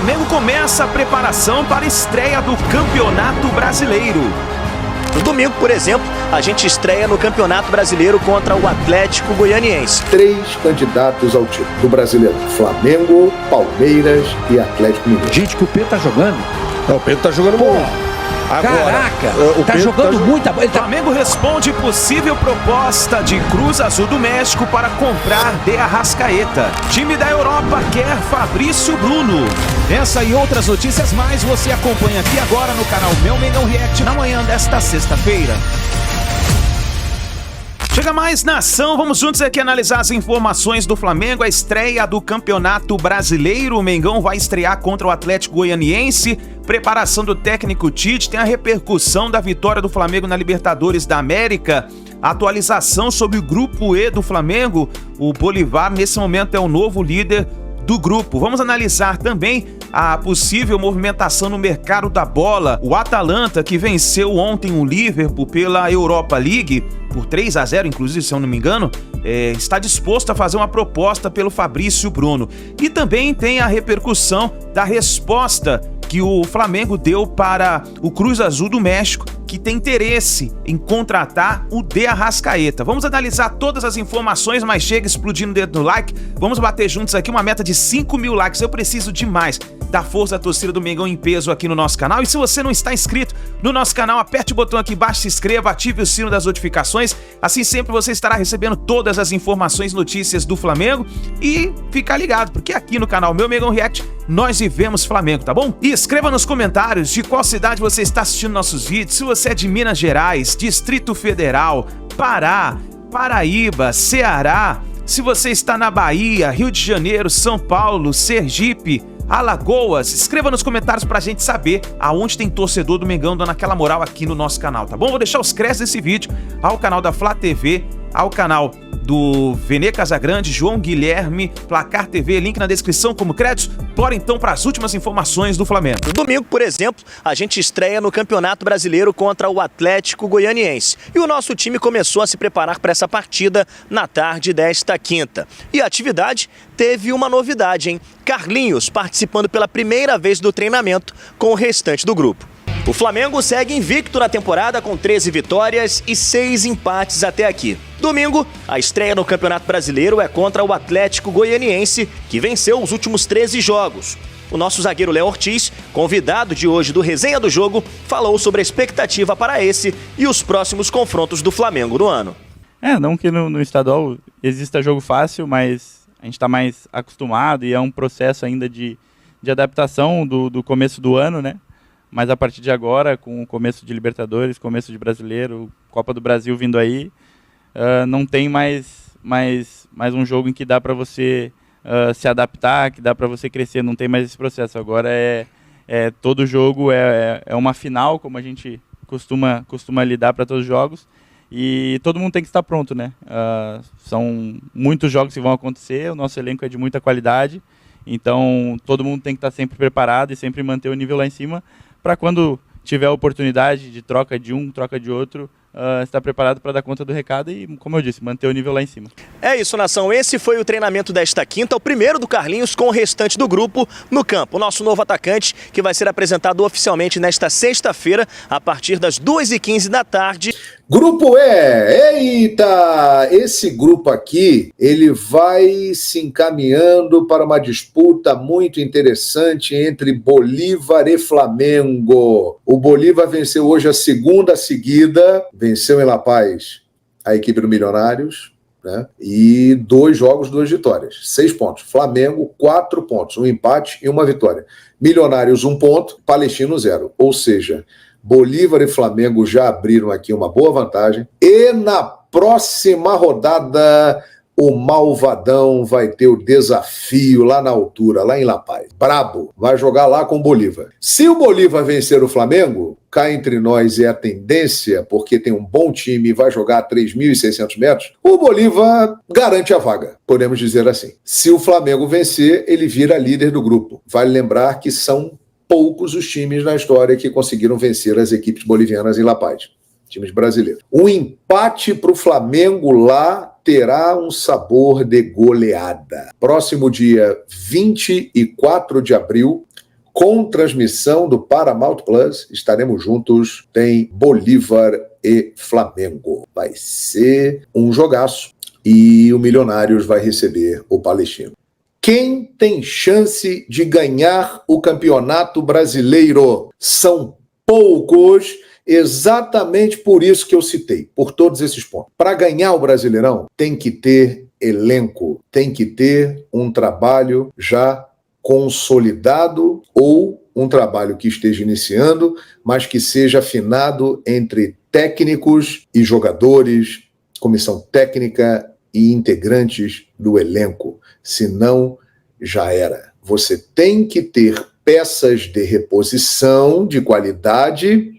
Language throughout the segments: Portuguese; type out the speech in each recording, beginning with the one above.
Flamengo começa a preparação para a estreia do Campeonato Brasileiro. No domingo, por exemplo, a gente estreia no Campeonato Brasileiro contra o Atlético Goianiense. 3 candidatos ao título do Brasileiro: Flamengo, Palmeiras e Atlético Mineiro. Gente, que o Pedro tá jogando? O Pedro tá jogando bom. Agora, caraca, tá jogando muita bola. O Flamengo responde possível proposta de Cruz Azul do México para comprar De Arrascaeta. Time da Europa quer Fabrício Bruno. Essa e outras notícias mais você acompanha aqui agora no canal Meu Mengão React na manhã desta sexta-feira. Chega mais nação, vamos juntos aqui analisar as informações do Flamengo, a estreia do Campeonato Brasileiro. O Mengão vai estrear contra o Atlético Goianiense, preparação do técnico Tite, tem a repercussão da vitória do Flamengo na Libertadores da América, atualização sobre o Grupo E do Flamengo. O Bolívar nesse momento é o novo líder do grupo. Vamos analisar também a possível movimentação no mercado da bola. O Atalanta, que venceu ontem o Liverpool pela Europa League, por 3-0, inclusive, se eu não me engano, está disposto a fazer uma proposta pelo Fabrício Bruno. E também tem a repercussão da resposta que o Flamengo deu para o Cruz Azul do México, que tem interesse em contratar o De Arrascaeta. Vamos analisar todas as informações, mas chega explodindo o dedo no like. Vamos bater juntos aqui uma meta de 5.000 likes. Eu preciso demais da força da torcida do Mengão em peso aqui no nosso canal. E se você não está inscrito no nosso canal, aperte o botão aqui embaixo, se inscreva, ative o sino das notificações. Assim sempre você estará recebendo todas as informações, notícias do Flamengo. E fica ligado, porque aqui no canal Meu Mengão React nós vivemos Flamengo, tá bom? E escreva nos comentários de qual cidade você está assistindo nossos vídeos. Se você é de Minas Gerais, Distrito Federal, Pará, Paraíba, Ceará, se você está na Bahia, Rio de Janeiro, São Paulo, Sergipe, Alagoas, escreva nos comentários pra gente saber aonde tem torcedor do Mengão dando aquela moral aqui no nosso canal, tá bom? Vou deixar os créditos desse vídeo ao canal da Flá TV, ao canal do Vene Casagrande, João Guilherme, Placar TV, link na descrição como créditos. Bora então para as últimas informações do Flamengo. No domingo, por exemplo, a gente estreia no Campeonato Brasileiro contra o Atlético Goianiense. E o nosso time começou a se preparar para essa partida na tarde desta quinta. E a atividade teve uma novidade, hein? Carlinhos participando pela primeira vez do treinamento com o restante do grupo. O Flamengo segue invicto na temporada com 13 vitórias e 6 empates até aqui. Domingo, a estreia no Campeonato Brasileiro é contra o Atlético Goianiense, que venceu os últimos 13 jogos. O nosso zagueiro Léo Ortiz, convidado de hoje do Resenha do Jogo, falou sobre a expectativa para esse e os próximos confrontos do Flamengo no ano. Não que no estadual exista jogo fácil, mas a gente está mais acostumado e é um processo ainda de adaptação do começo do ano, né? Mas a partir de agora, com o começo de Libertadores, começo de Brasileiro, Copa do Brasil vindo aí, não tem mais um jogo em que dá para você se adaptar, que dá para você crescer, não tem mais esse processo. Agora todo jogo é uma final, como a gente costuma lidar para todos os jogos, e todo mundo tem que estar pronto, né? São muitos jogos que vão acontecer, o nosso elenco é de muita qualidade, então todo mundo tem que estar sempre preparado e sempre manter o nível lá em cima, para quando tiver a oportunidade de troca de um, troca de outro, estar preparado para dar conta do recado e, como eu disse, manter o nível lá em cima. É isso, nação. Esse foi o treinamento desta quinta, o primeiro do Carlinhos com o restante do grupo no campo. O nosso novo atacante, que vai ser apresentado oficialmente nesta sexta-feira, a partir das 2h15 da tarde. Grupo E, eita! Esse grupo aqui, ele vai se encaminhando para uma disputa muito interessante entre Bolívar e Flamengo. O Bolívar venceu hoje a segunda seguida, venceu em La Paz a equipe do Milionários, né? E 2 jogos, 2 vitórias, 6 pontos. Flamengo, 4 pontos, 1 empate e 1 vitória. Milionários, 1 ponto, Palestino, 0. Ou seja, Bolívar e Flamengo já abriram aqui uma boa vantagem. E na próxima rodada, o Malvadão vai ter o desafio lá na altura, lá em La Paz. Brabo, vai jogar lá com o Bolívar. Se o Bolívar vencer o Flamengo, cá entre nós é a tendência, porque tem um bom time e vai jogar a 3.600 metros, o Bolívar garante a vaga, podemos dizer assim. Se o Flamengo vencer, ele vira líder do grupo. Vale lembrar que são poucos os times na história que conseguiram vencer as equipes bolivianas em La Paz, times brasileiros. Um empate para o Flamengo lá terá um sabor de goleada. Próximo dia 24 de abril, com transmissão do Paramount Plus. Estaremos juntos, tem Bolívar e Flamengo. Vai ser um jogaço e o Milionários vai receber o Palestino. Quem tem chance de ganhar o Campeonato Brasileiro? São poucos, exatamente por isso que eu citei, por todos esses pontos. Para ganhar o Brasileirão, tem que ter elenco, tem que ter um trabalho já consolidado ou um trabalho que esteja iniciando, mas que seja afinado entre técnicos e jogadores, comissão técnica e integrantes do elenco. Senão, já era. Você tem que ter peças de reposição de qualidade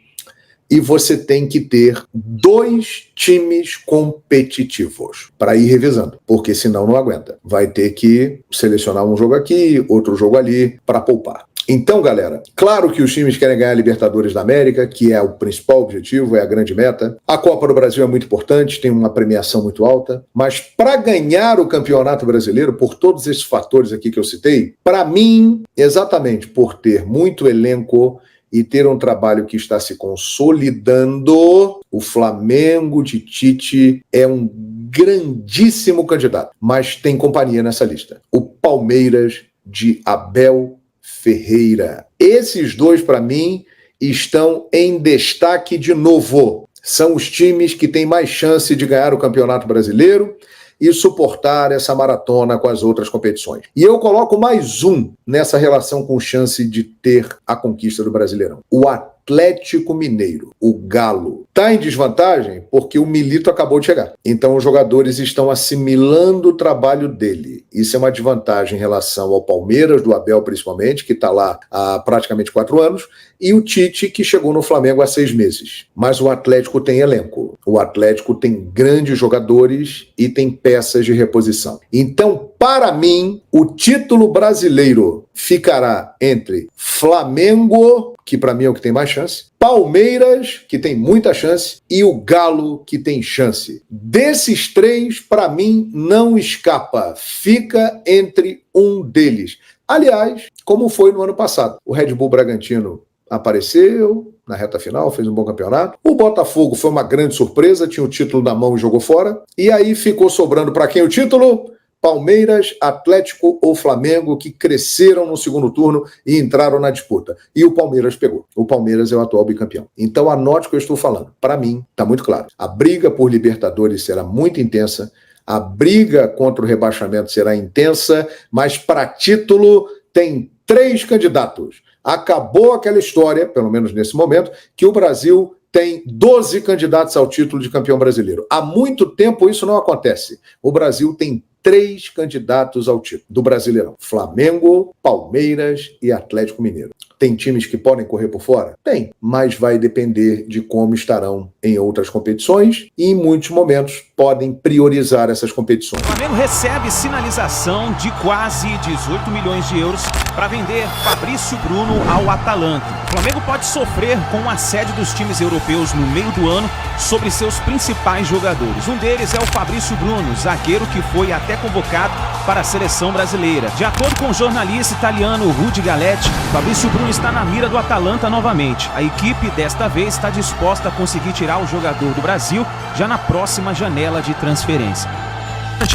e você tem que ter 2 times competitivos para ir revezando, porque senão não aguenta. Vai ter que selecionar um jogo aqui, outro jogo ali, para poupar. Então, galera, claro que os times querem ganhar a Libertadores da América, que é o principal objetivo, é a grande meta. A Copa do Brasil é muito importante, tem uma premiação muito alta, mas para ganhar o Campeonato Brasileiro, por todos esses fatores aqui que eu citei, para mim, exatamente por ter muito elenco e ter um trabalho que está se consolidando, o Flamengo de Tite é um grandíssimo candidato, mas tem companhia nessa lista. O Palmeiras de Abel Ferreira. Esses 2, para mim, estão em destaque de novo. São os times que têm mais chance de ganhar o Campeonato Brasileiro e suportar essa maratona com as outras competições. E eu coloco mais um nessa relação com chance de ter a conquista do Brasileirão. O Atlético Mineiro, o Galo. Está em desvantagem porque o Milito acabou de chegar. Então os jogadores estão assimilando o trabalho dele. Isso é uma desvantagem em relação ao Palmeiras, do Abel principalmente, que está lá há praticamente 4 anos, e o Tite, que chegou no Flamengo há 6 meses. Mas o Atlético tem elenco. O Atlético tem grandes jogadores e tem peças de reposição. Então, para mim, o título brasileiro ficará entre Flamengo, que para mim é o que tem mais chance, Palmeiras, que tem muita chance, e o Galo, que tem chance. Desses 3, para mim, não escapa. Fica entre um deles. Aliás, como foi no ano passado. O Red Bull Bragantino apareceu na reta final, fez um bom campeonato. O Botafogo foi uma grande surpresa, tinha o título na mão e jogou fora. E aí ficou sobrando para quem o título? Palmeiras, Atlético ou Flamengo, que cresceram no segundo turno e entraram na disputa. E o Palmeiras pegou. O Palmeiras é o atual bicampeão. Então anote o que eu estou falando. Para mim, está muito claro. A briga por Libertadores será muito intensa, a briga contra o rebaixamento será intensa, mas para título tem 3 candidatos. Acabou aquela história, pelo menos nesse momento, que o Brasil tem 12 candidatos ao título de campeão brasileiro. Há muito tempo isso não acontece. O Brasil tem 3 candidatos ao título do Brasileirão: Flamengo, Palmeiras e Atlético Mineiro. Tem times que podem correr por fora? Tem, mas vai depender de como estarão em outras competições e em muitos momentos podem priorizar essas competições. O Flamengo recebe sinalização de quase 18 milhões de euros para vender Fabrício Bruno ao Atalanta. O Flamengo pode sofrer com o assédio dos times europeus no meio do ano sobre seus principais jogadores. Um deles é o Fabrício Bruno, zagueiro que foi até convocado para a seleção brasileira. De acordo com o jornalista italiano Rudy Galetti, Fabrício Bruno está na mira do Atalanta novamente. A equipe desta vez está disposta a conseguir tirar o jogador do Brasil já na próxima janela de transferência.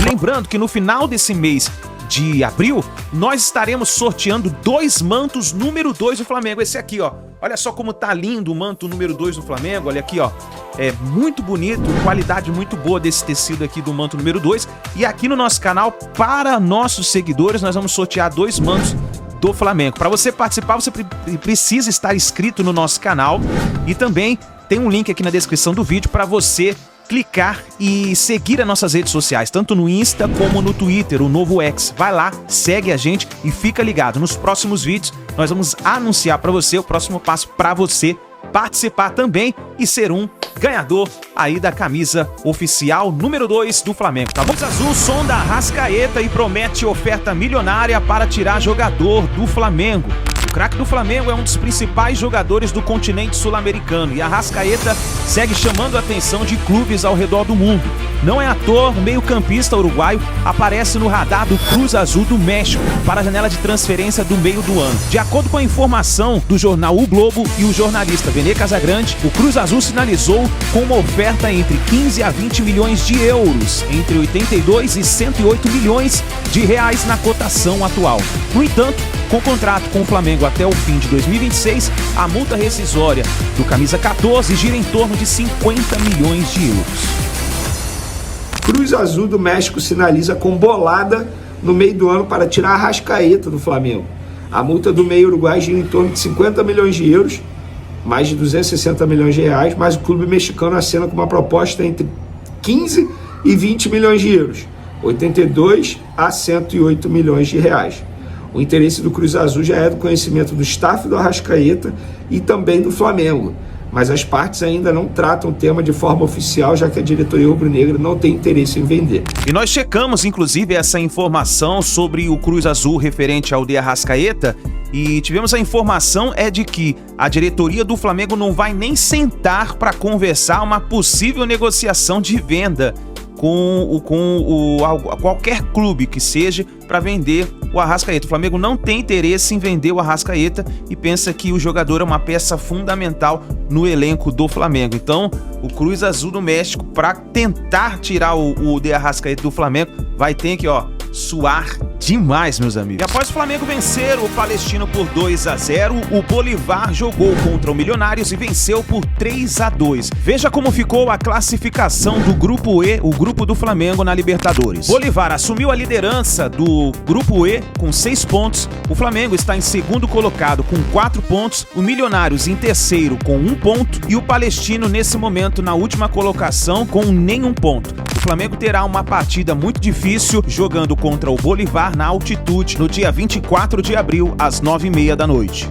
Lembrando que no final desse mês de abril, nós estaremos sorteando 2 mantos número 2 do Flamengo. Esse aqui, ó. Olha só como tá lindo o manto número 2 do Flamengo. Olha aqui, ó. É muito bonito, qualidade muito boa desse tecido aqui do manto número 2. E aqui no nosso canal, para nossos seguidores, nós vamos sortear 2 mantos do Flamengo. Para você participar, você precisa estar inscrito no nosso canal e também tem um link aqui na descrição do vídeo para você clicar e seguir as nossas redes sociais, tanto no Insta como no Twitter, o novo X. Vai lá, segue a gente e fica ligado. Nos próximos vídeos, nós vamos anunciar para você o próximo passo para você participar também e ser um ganhador aí da camisa oficial número 2 do Flamengo, tá bom? O Azul sonda Arrascaeta e promete oferta milionária para tirar jogador do Flamengo. O craque do Flamengo é um dos principais jogadores do continente sul-americano e Arrascaeta segue chamando a atenção de clubes ao redor do mundo. Não é à toa, o meio-campista uruguaio aparece no radar do Cruz Azul do México para a janela de transferência do meio do ano. De acordo com a informação do jornal O Globo e o jornalista Vene Casagrande, o Cruz Azul sinalizou com uma oferta entre 15 a 20 milhões de euros, entre 82 e 108 milhões de reais na cotação atual. No entanto, com contrato com o Flamengo até o fim de 2026, a multa rescisória do camisa 14 gira em torno de 50 milhões de euros. Cruz Azul do México sinaliza com bolada no meio do ano para tirar a Arrascaeta do Flamengo. A multa do meio uruguai gira em torno de 50 milhões de euros, mais de 260 milhões de reais, mas o clube mexicano acena com uma proposta entre 15 e 20 milhões de euros, 82 a 108 milhões de reais. O interesse do Cruz Azul já é do conhecimento do staff do Arrascaeta e também do Flamengo, mas as partes ainda não tratam o tema de forma oficial, já que a diretoria rubro-negra não tem interesse em vender. E nós checamos, inclusive, essa informação sobre o Cruz Azul referente ao de Arrascaeta e tivemos a informação de que a diretoria do Flamengo não vai nem sentar para conversar uma possível negociação de venda com qualquer clube que seja para vender o Arrascaeta. O Flamengo não tem interesse em vender o Arrascaeta e pensa que o jogador é uma peça fundamental no elenco do Flamengo. Então, o Cruz Azul do México, para tentar tirar o de Arrascaeta do Flamengo, vai ter que, suar demais, meus amigos. E após o Flamengo vencer o Palestino por 2-0, o Bolívar jogou contra o Milionários e venceu por 3-2. Veja como ficou a classificação do Grupo E, o grupo do Flamengo na Libertadores. Bolívar assumiu a liderança do Grupo E com 6 pontos, o Flamengo está em segundo colocado com 4 pontos, o Milionários em terceiro com 1 ponto e o Palestino nesse momento na última colocação com nenhum ponto. O Flamengo terá uma partida muito difícil jogando contra o Bolívar na altitude no dia 24 de abril às 9h30 da noite.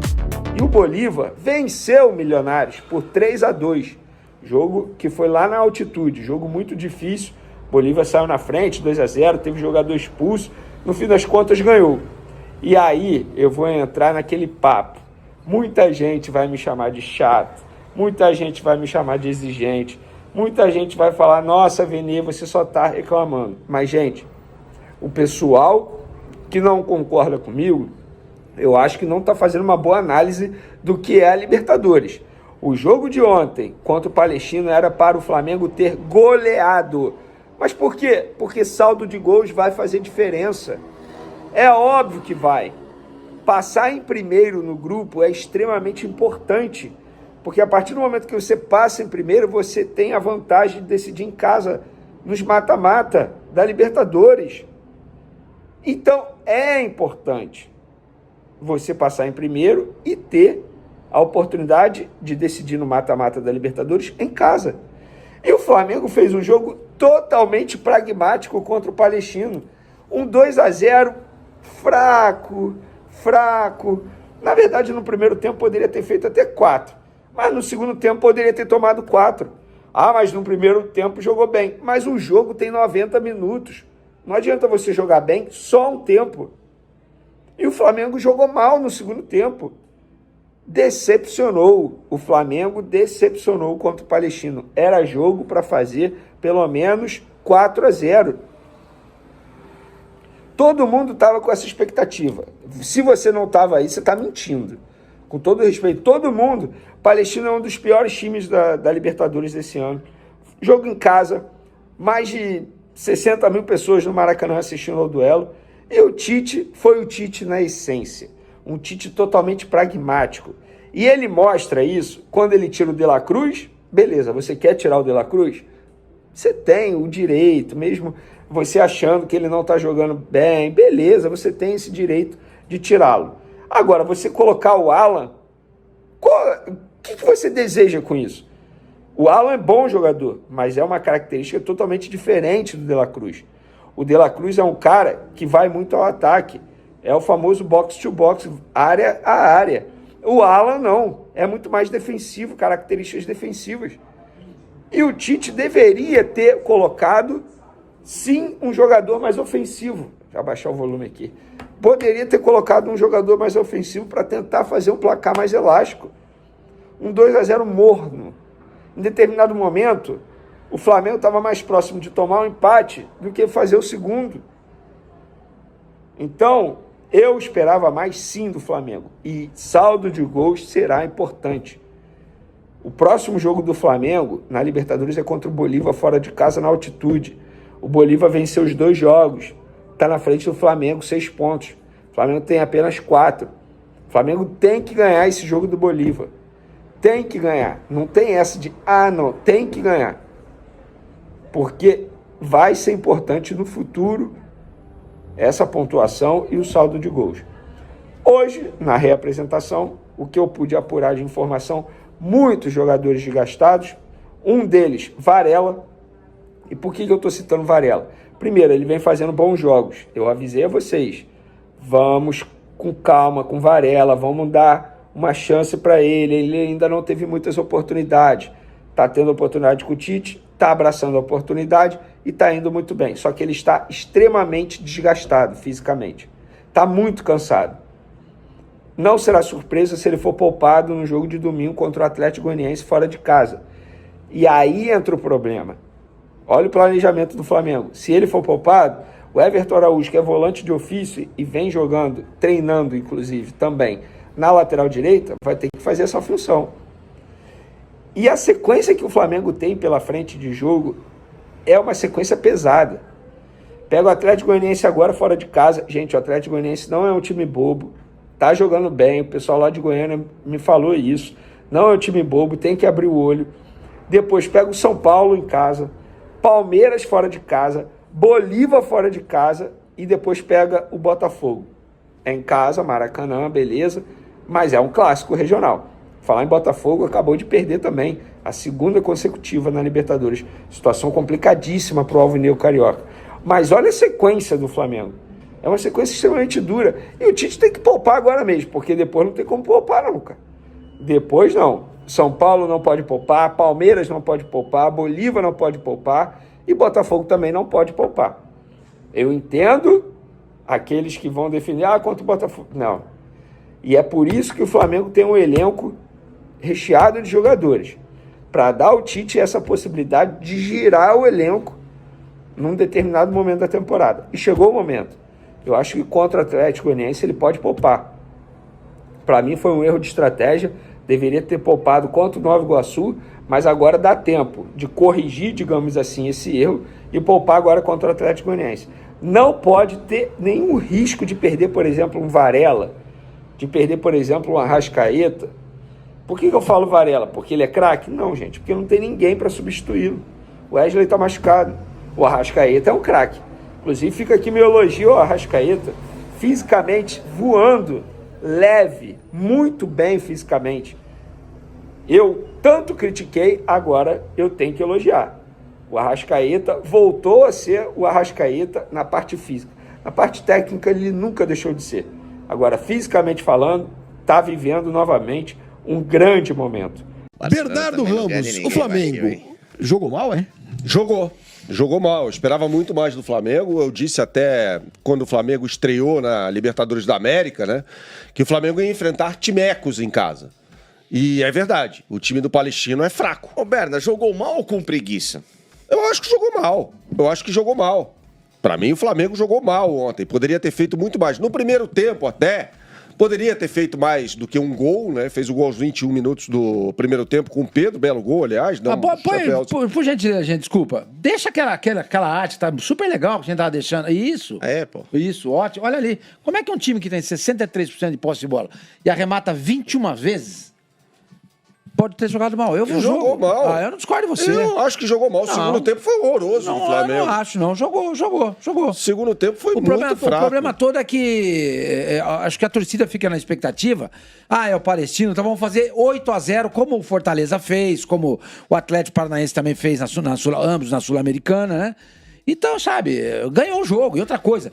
E o Bolívar venceu o Milionários por 3-2, jogo que foi lá na altitude, jogo muito difícil. Bolívar saiu na frente, 2-0, teve jogador expulso, no fim das contas ganhou. E aí eu vou entrar naquele papo. Muita gente vai me chamar de chato, muita gente vai me chamar de exigente, muita gente vai falar, nossa, Vene, você só tá reclamando. Mas, gente, o pessoal que não concorda comigo, eu acho que não tá fazendo uma boa análise do que é a Libertadores. O jogo de ontem contra o Palestino era para o Flamengo ter goleado. Mas por quê? Porque saldo de gols vai fazer diferença. É óbvio que vai. Passar em primeiro no grupo é extremamente importante, porque a partir do momento que você passa em primeiro, você tem a vantagem de decidir em casa, nos mata-mata da Libertadores. Então, é importante você passar em primeiro e ter a oportunidade de decidir no mata-mata da Libertadores em casa. E o Flamengo fez um jogo totalmente pragmático contra o Palestino. Um 2-0 fraco. Na verdade, no primeiro tempo poderia ter feito até 4. Mas no segundo tempo poderia ter tomado 4. Mas no primeiro tempo jogou bem. Mas o jogo tem 90 minutos. Não adianta você jogar bem só um tempo. E o Flamengo jogou mal no segundo tempo. Decepcionou. O Flamengo decepcionou contra o Palestino. Era jogo para fazer pelo menos 4-0. Todo mundo estava com essa expectativa. Se você não estava aí, você está mentindo. Com todo respeito, todo mundo. Palestino é um dos piores times da Libertadores desse ano. Jogo em casa, mais de 60 mil pessoas no Maracanã assistindo ao duelo. E o Tite foi o Tite na essência. Um Tite totalmente pragmático. E ele mostra isso quando ele tira o De La Cruz. Beleza, você quer tirar o De La Cruz? Você tem o direito, mesmo você achando que ele não está jogando bem. Beleza, você tem esse direito de tirá-lo. Agora, você colocar o Alan, o que você deseja com isso? O Alan é bom jogador, mas é uma característica totalmente diferente do De La Cruz. O De La Cruz é um cara que vai muito ao ataque. É o famoso box-to-box, área a área. O Alan não, é muito mais defensivo, características defensivas. E o Tite deveria ter colocado, sim, um jogador mais ofensivo. Deixa eu abaixar o volume aqui. Poderia ter colocado um jogador mais ofensivo para tentar fazer um placar mais elástico. Um 2-0 morno. Em determinado momento, o Flamengo estava mais próximo de tomar um empate do que fazer o segundo. Então, eu esperava mais sim do Flamengo. E saldo de gols será importante. O próximo jogo do Flamengo na Libertadores é contra o Bolívar fora de casa na altitude. O Bolívar venceu os 2 jogos. Está na frente do Flamengo, 6 pontos. O Flamengo tem apenas 4. O Flamengo tem que ganhar esse jogo do Bolívar. Tem que ganhar. Não tem essa de, não, tem que ganhar. Porque vai ser importante no futuro essa pontuação e o saldo de gols. Hoje, na reapresentação, o que eu pude apurar de informação, muitos jogadores desgastados, um deles, Varela. E por que eu estou citando Varela? Primeiro, ele vem fazendo bons jogos. Eu avisei a vocês, vamos com calma com Varela, vamos dar uma chance para ele. Ele ainda não teve muitas oportunidades. Está tendo oportunidade com o Tite, está abraçando a oportunidade e está indo muito bem. Só que ele está extremamente desgastado fisicamente. Está muito cansado. Não será surpresa se ele for poupado no jogo de domingo contra o Atlético Goianiense fora de casa. E aí entra o problema. Olha o planejamento do Flamengo. Se ele for poupado, o Everton Araújo, que é volante de ofício e vem jogando, treinando inclusive também, na lateral direita, vai ter que fazer essa função. E a sequência que o Flamengo tem pela frente de jogo é uma sequência pesada. Pega o Atlético Goianiense agora fora de casa. Gente, o Atlético Goianiense não é um time bobo. Tá jogando bem. O pessoal lá de Goiânia me falou isso. Não é um time bobo, tem que abrir o olho. Depois pega o São Paulo em casa. Palmeiras fora de casa. Bolívar fora de casa. E depois pega o Botafogo. É em casa, Maracanã, beleza. Mas é um clássico regional. Falar em Botafogo, acabou de perder também a segunda consecutiva na Libertadores. Situação complicadíssima para o Alvinegro Carioca. Mas olha a sequência do Flamengo. É uma sequência extremamente dura. E o Tite tem que poupar agora mesmo, porque depois não tem como poupar não, cara. Depois não. São Paulo não pode poupar, Palmeiras não pode poupar, Bolívar não pode poupar e Botafogo também não pode poupar. Eu entendo aqueles que vão definir, contra o Botafogo. Não. E é por isso que o Flamengo tem um elenco recheado de jogadores, para dar ao Tite essa possibilidade de girar o elenco num determinado momento da temporada. E chegou o momento. Eu acho que contra o Atlético Goianiense ele pode poupar. Para mim foi um erro de estratégia, deveria ter poupado contra o Nova Iguaçu, mas agora dá tempo de corrigir, digamos assim, esse erro e poupar agora contra o Atlético Goianiense. Não pode ter nenhum risco de perder, por exemplo, um Varela, de perder, por exemplo, um Arrascaeta. Por que eu falo Varela? Porque ele é craque? Não, gente, porque não tem ninguém para substituí-lo. O Wesley está machucado. O Arrascaeta é um craque. Inclusive, fica aqui meu elogio ao Arrascaeta. Fisicamente, voando, leve, muito bem fisicamente. Eu tanto critiquei, agora eu tenho que elogiar. O Arrascaeta voltou a ser o Arrascaeta na parte física. Na parte técnica, ele nunca deixou de ser. Agora, fisicamente falando, está vivendo novamente um grande momento. Bernardo Ramos, o Flamengo jogou mal, é? Jogou mal. Eu esperava muito mais do Flamengo. Eu disse até quando o Flamengo estreou na Libertadores da América, né, que o Flamengo ia enfrentar timecos em casa. E é verdade, o time do Palestino é fraco. Ô Berna, jogou mal ou com preguiça? Eu acho que jogou mal. Pra mim, o Flamengo jogou mal ontem. Poderia ter feito muito mais. No primeiro tempo, até, poderia ter feito mais do que um gol, né? Fez o gol aos 21 minutos do primeiro tempo com o Pedro. Belo gol, aliás. Por gentileza, gente, desculpa. Deixa aquela arte, tá super legal que a gente tava deixando. Isso. Isso, ótimo. Olha ali. Como é que um time que tem 63% de posse de bola e arremata 21 vezes pode ter jogado mal? Eu vi o jogo. Jogou mal. Eu não discordo de você. Eu acho que jogou mal. O segundo tempo foi horroroso do Flamengo. Eu não acho, não. Jogou. Segundo tempo foi muito fraco. O problema todo é que acho que a torcida fica na expectativa. É o Palestino, então vamos fazer 8-0, como o Fortaleza fez, como o Atlético Paranaense também fez, ambos na Sul-Americana, né? Então, sabe, ganhou o jogo. E outra coisa,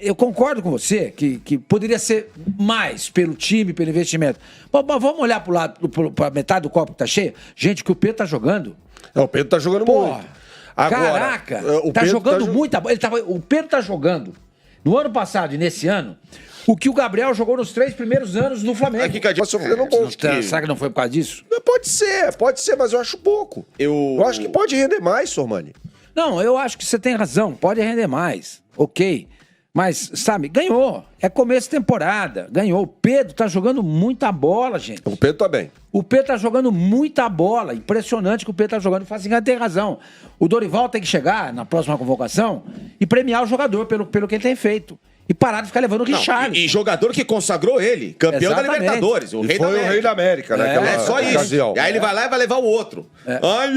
eu concordo com você que poderia ser mais pelo time, pelo investimento. Mas vamos olhar para metade do copo que tá cheio? Gente, que o Pedro tá jogando. O Pedro tá jogando muito. Agora, caraca, tá jogando muita bola. O Pedro tá jogando No ano passado e nesse ano, o que o Gabriel jogou nos 3 primeiros anos no Flamengo. Aqui, Cadinho, sofrendo um gol. Será que não foi por causa disso? Pode ser, mas eu acho pouco. Eu acho que pode render mais, Sormani. Não, eu acho que você tem razão. Pode render mais. Ok. Mas, sabe, ganhou. É começo de temporada. Ganhou. O Pedro tá jogando muita bola, gente. O Pedro tá bem. O Pedro tá jogando muita bola. Impressionante que o Pedro tá jogando. O Fazinha tem razão. O Dorival tem que chegar na próxima convocação e premiar o jogador pelo que ele tem feito. E parar de ficar levando o Richarlison. E jogador que consagrou ele, campeão da Libertadores, o rei da América. O rei da América, né? É só isso. Ocasião. E aí ele vai lá e vai levar o outro. Ai,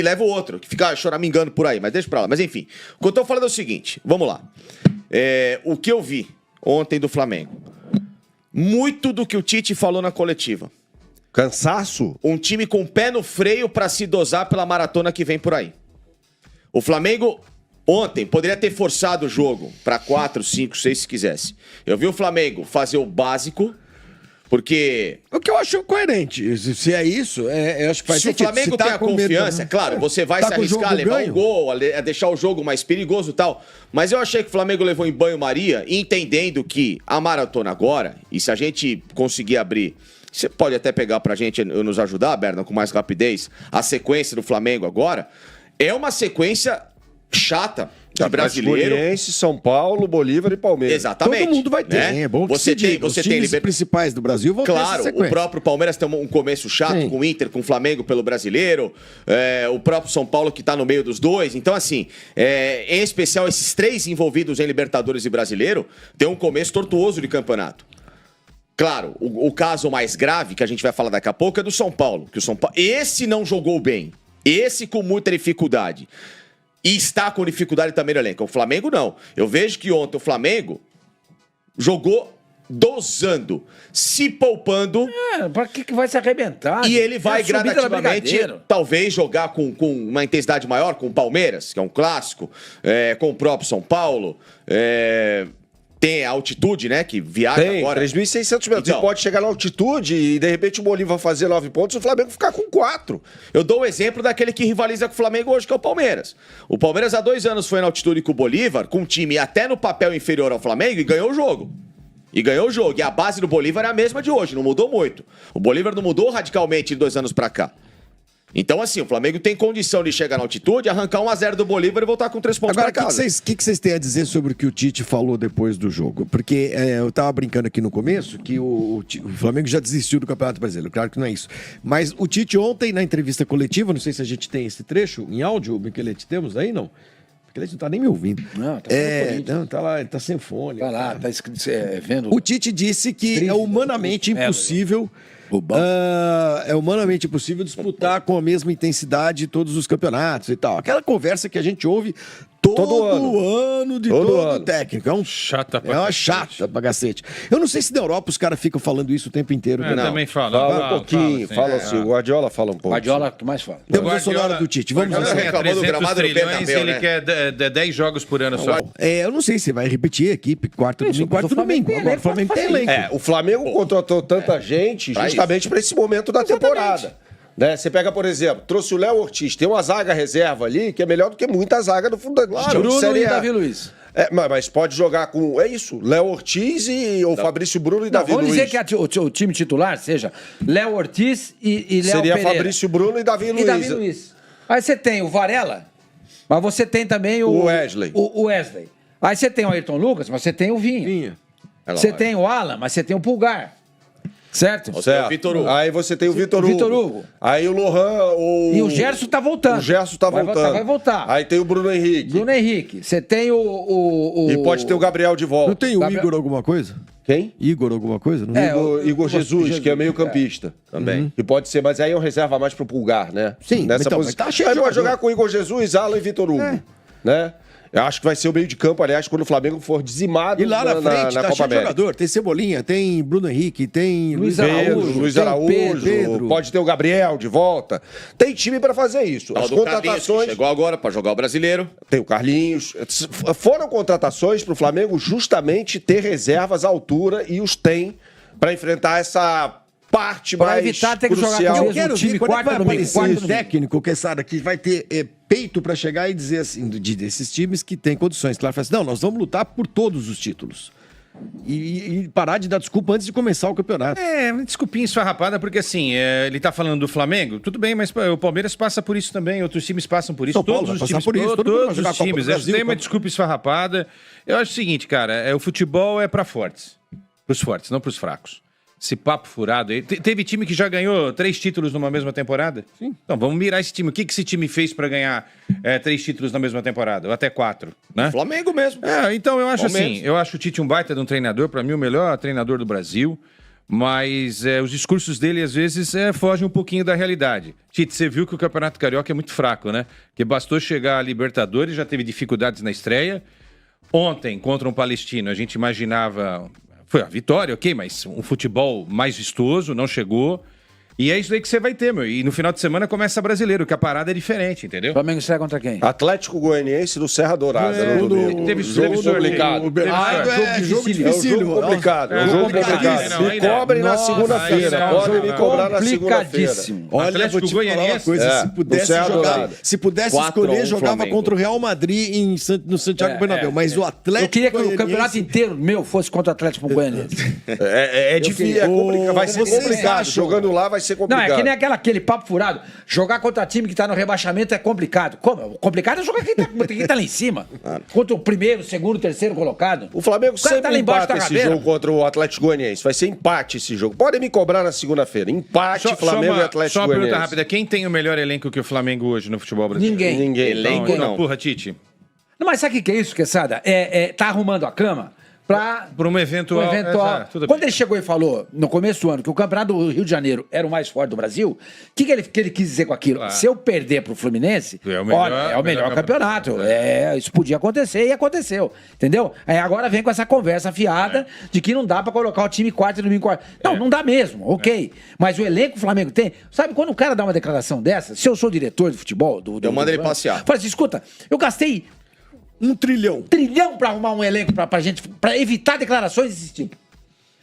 leva o outro, que fica choramingando por aí, mas deixa pra lá. Mas enfim, o que eu tô falando é o seguinte, vamos lá. O que eu vi ontem do Flamengo, muito do que o Tite falou na coletiva. Cansaço? Um time com o pé no freio pra se dosar pela maratona que vem por aí. O Flamengo... Ontem, poderia ter forçado o jogo para 4, 5, 6 se quisesse. Eu vi o Flamengo fazer o básico, porque... O que eu acho coerente. Se é isso, eu acho que faz sentido. Se o Flamengo tem a confiança, claro, você vai se arriscar a levar um gol, a deixar o jogo mais perigoso e tal. Mas eu achei que o Flamengo levou em banho-maria, entendendo que a maratona agora, e se a gente conseguir abrir... Você pode até pegar pra gente, nos ajudar, Berna, com mais rapidez, a sequência do Flamengo agora, é uma sequência... chata de brasileiro. Goianiense, São Paulo, Bolívar e Palmeiras. Exatamente. Todo mundo vai ter. Né? É bom que você tem os times principais do Brasil vão ter essa Claro, sequência. o próprio Palmeiras tem um começo chato com o Inter, com o Flamengo pelo brasileiro. O próprio São Paulo que tá no meio dos dois. Então, assim, em especial esses 3 envolvidos em Libertadores e Brasileiro, tem um começo tortuoso de campeonato. Claro, o caso mais grave, que a gente vai falar daqui a pouco, é do São Paulo. Que o São Paulo, esse não jogou bem. Esse com muita dificuldade. E está com dificuldade também no elenco. O Flamengo não. Eu vejo que ontem o Flamengo jogou dosando, se poupando. Pra que vai se arrebentar? E ele vai gradativamente, talvez, jogar com uma intensidade maior com o Palmeiras, que é um clássico, com o próprio São Paulo. Tem a altitude, né? Que viaja agora. 3.600 metros. Então, Ele pode chegar na altitude e, de repente, o Bolívar fazer 9 pontos e o Flamengo ficar com 4. Eu dou o exemplo daquele que rivaliza com o Flamengo hoje, que é o Palmeiras. O Palmeiras, há 2 anos, foi na altitude com o Bolívar, com um time até no papel inferior ao Flamengo, e ganhou o jogo. E a base do Bolívar é a mesma de hoje, não mudou muito. O Bolívar não mudou radicalmente de 2 anos pra cá. Então, assim, o Flamengo tem condição de chegar na altitude, arrancar 1-0 do Bolívar e voltar com 3 pontos para casa. Agora, o que vocês têm a dizer sobre o que o Tite falou depois do jogo? Porque eu tava brincando aqui no começo que o Flamengo já desistiu do Campeonato Brasileiro. Claro que não é isso. Mas o Tite ontem, na entrevista coletiva, não sei se a gente tem esse trecho em áudio, Michelete, temos aí, não? Porque ele não tá nem me ouvindo. Não, tá não, tá lá, ele tá sem fone. Tá lá, tá escrito, vendo. O Tite disse que é humanamente impossível... é humanamente impossível disputar com a mesma intensidade todos os campeonatos e tal. Aquela conversa que a gente ouve todo ano de todo técnico. É uma chata pra cacete. Eu não sei se na Europa os caras ficam falando isso o tempo inteiro. Eu também falo. Fala um pouquinho, fala assim. O Guardiola fala um pouco. Guardiola que mais fala. Temos a sonora do Tite. Vamos lá. Ele quer 300 trilhões e ele quer 10 jogos por ano só. Eu não sei se vai repetir a equipe quarto domingo. Agora o Flamengo tem elenco. O Flamengo contratou tanta gente justamente para esse momento da temporada. Né? Você pega, por exemplo, trouxe o Léo Ortiz, tem uma zaga reserva ali que é melhor do que muita zaga do fundo da Bruno e Davi Luiz. Mas pode jogar com... É isso, Léo Ortiz e o Fabrício Bruno e Davi Luiz. Vamos dizer que o time titular seja Léo Ortiz e Léo Pereira. Seria Fabrício Bruno e Davi Luiz. Aí você tem o Varela, mas você tem também o Wesley. O Wesley. Aí você tem o Ayrton Lucas, mas você tem o Vinha. Você tem o Alan, mas você tem o Pulgar. Certo? Certo. Vitor Hugo. Aí você tem o Vitor Hugo. Aí o Lohan... E o Gerson tá voltando. O Gerson tá voltando. Vai voltar. Aí tem o Bruno Henrique. Você tem E pode ter o Gabriel de volta. Não tem o Igor alguma coisa? Quem? Igor alguma coisa? Não Igor Jesus, que é meio campista. Também. Que pode ser, mas aí é um reserva mais pro Pulgar, né? Sim. Nessa então, posição. Tá cheio aí de pode jogar com Igor Jesus, Alan e Vitor Hugo. Né? Eu acho que vai ser o meio de campo, aliás, quando o Flamengo for dizimado. E lá na frente tá cheio de jogador. Tem Cebolinha, tem Bruno Henrique, tem Luiz Araújo, Pedro. Pode ter o Gabriel de volta. Tem time pra fazer isso. As contratações... Chegou agora pra jogar o Brasileiro. Tem o Carlinhos. Foram contratações pro Flamengo justamente ter reservas à altura e os tem pra enfrentar essa parte Pra mais evitar ter que jogar crucial. com o Eu quero time ver quando é que vai quarta no meio, aparecer quarta um no meio. técnico, Quesada, que vai ter peito pra chegar e dizer assim, desses times que têm condições. Claro, fala assim, não, nós vamos lutar por todos os títulos. E parar de dar desculpa antes de começar o campeonato. Desculpinha esfarrapada, porque assim, ele tá falando do Flamengo, tudo bem, mas o Palmeiras passa por isso também, outros times passam por isso, São Paulo todos vai os passar times, por isso, todo mundo vai todos jogar os a Copa do times. Brasil, Tem uma Copa- desculpa esfarrapada. Eu acho o seguinte, cara, o futebol é pra fortes. Pros fortes, não pros fracos. Esse papo furado aí. Teve time que já ganhou 3 títulos numa mesma temporada? Sim. Então vamos mirar esse time. O que esse time fez pra ganhar 3 títulos na mesma temporada? Ou até 4, né? Flamengo mesmo. Então eu acho Palmeiras. assim, eu acho o Tite um baita de um treinador, pra mim o melhor treinador do Brasil, mas os discursos dele às vezes fogem um pouquinho da realidade. Tite, você viu que o Campeonato Carioca é muito fraco, né? Que bastou chegar a Libertadores, já teve dificuldades na estreia. Ontem, contra um palestino, a gente imaginava... Foi a vitória, ok, mas um futebol mais vistoso, não chegou. E é isso aí que você vai ter, meu. E no final de semana começa brasileiro, que a parada é diferente, entendeu? Flamengo estreia contra quem? Atlético Goianiense do Serra Dourada, no domingo. Teve Jogo sorte. complicado. Jogo É um jogo complicado. É um jogo complicado. Me cobrem na segunda-feira. Podem me cobrar na segunda-feira. Olha, vou te falar uma coisa, se pudesse escolher, jogava contra o Real Madrid no Santiago Bernabéu, mas o Atlético Eu queria que o Goianiense- campeonato inteiro meu fosse contra o Atlético Goianiense. É difícil, vai ser Vocês complicado. acham- Jogando lá vai ser Não, complicado. é que nem aquele papo furado. Jogar contra time que tá no rebaixamento é complicado. Como? O complicado é jogar quem tá lá em cima. Contra o primeiro, segundo, terceiro colocado. O Flamengo cara sempre tá lá embaixo empata da esse rabeira. jogo contra o Atlético Goianiense. Vai ser empate esse jogo. Podem me cobrar na segunda-feira. Empate, Flamengo e Atlético Só uma pergunta Goianiense. rápida. Quem tem o melhor elenco que o Flamengo hoje no futebol brasileiro? Ninguém. Elenco não. Porra, Tite. Não, mas sabe o que é isso, Quesada? Tá arrumando a cama para um eventual. Tudo Quando bem. ele chegou e falou, no começo do ano, que o campeonato do Rio de Janeiro era o mais forte do Brasil, o que ele quis dizer com aquilo? Claro. Se eu perder pro Fluminense, É o melhor- olha, é o melhor campeonato. Isso podia acontecer e aconteceu. Entendeu? Aí agora vem com essa conversa fiada de que não dá pra colocar o time quarto e domingo quarto. Não, não dá mesmo, ok. Mas o elenco que o Flamengo tem, sabe quando o cara dá uma declaração dessa, se eu sou diretor de futebol... Eu mando ele passear. Fala assim, escuta, eu gastei $1 trilhão. trilhão pra arrumar um elenco pra gente, pra evitar declarações desse tipo.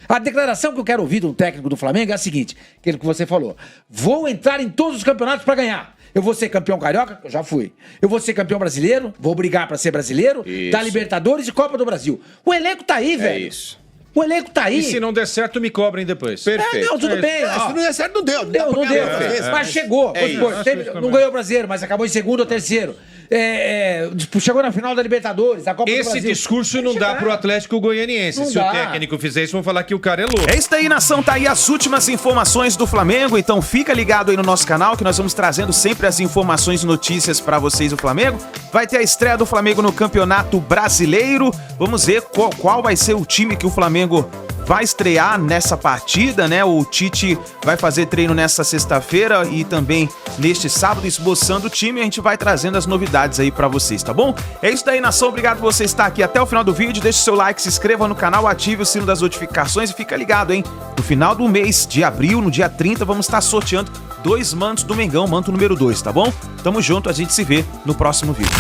A declaração que eu quero ouvir de um técnico do Flamengo é a seguinte, aquele que você falou: vou entrar em todos os campeonatos pra ganhar. Eu vou ser campeão carioca, eu já fui. Eu vou ser campeão brasileiro, vou brigar pra ser brasileiro, Isso. da Libertadores e Copa do Brasil. O elenco tá aí, velho. É isso. O elenco tá aí. E se não der certo, me cobrem depois. Perfeito. Não, tudo bem. Se não der certo, não deu. Não deu. Mas chegou. É Vamos supor, isso. teve- Acho que não ganhou o brasileiro, mas acabou em segundo ou terceiro. Chegou na final da Libertadores, a Copa do Esse Brasil. discurso não dá pro Atlético Goianiense. Não Se dá. o técnico fizer isso, vão falar que o cara é louco. É isso aí, nação. Tá aí as últimas informações do Flamengo. Então fica ligado aí no nosso canal que nós vamos trazendo sempre as informações e notícias pra vocês do Flamengo. Vai ter a estreia do Flamengo no Campeonato Brasileiro. Vamos ver qual vai ser o time que o Flamengo vai estrear nessa partida, né? O Tite vai fazer treino nessa sexta-feira e também neste sábado, esboçando o time. A gente vai trazendo as novidades aí pra vocês, tá bom? É isso daí, nação. Obrigado por você estar aqui até o final do vídeo. Deixe seu like, se inscreva no canal, ative o sino das notificações e fica ligado, hein? No final do mês de abril, no dia 30, vamos estar sorteando 2 mantos do Mengão, manto número 2, tá bom? Tamo junto, a gente se vê no próximo vídeo.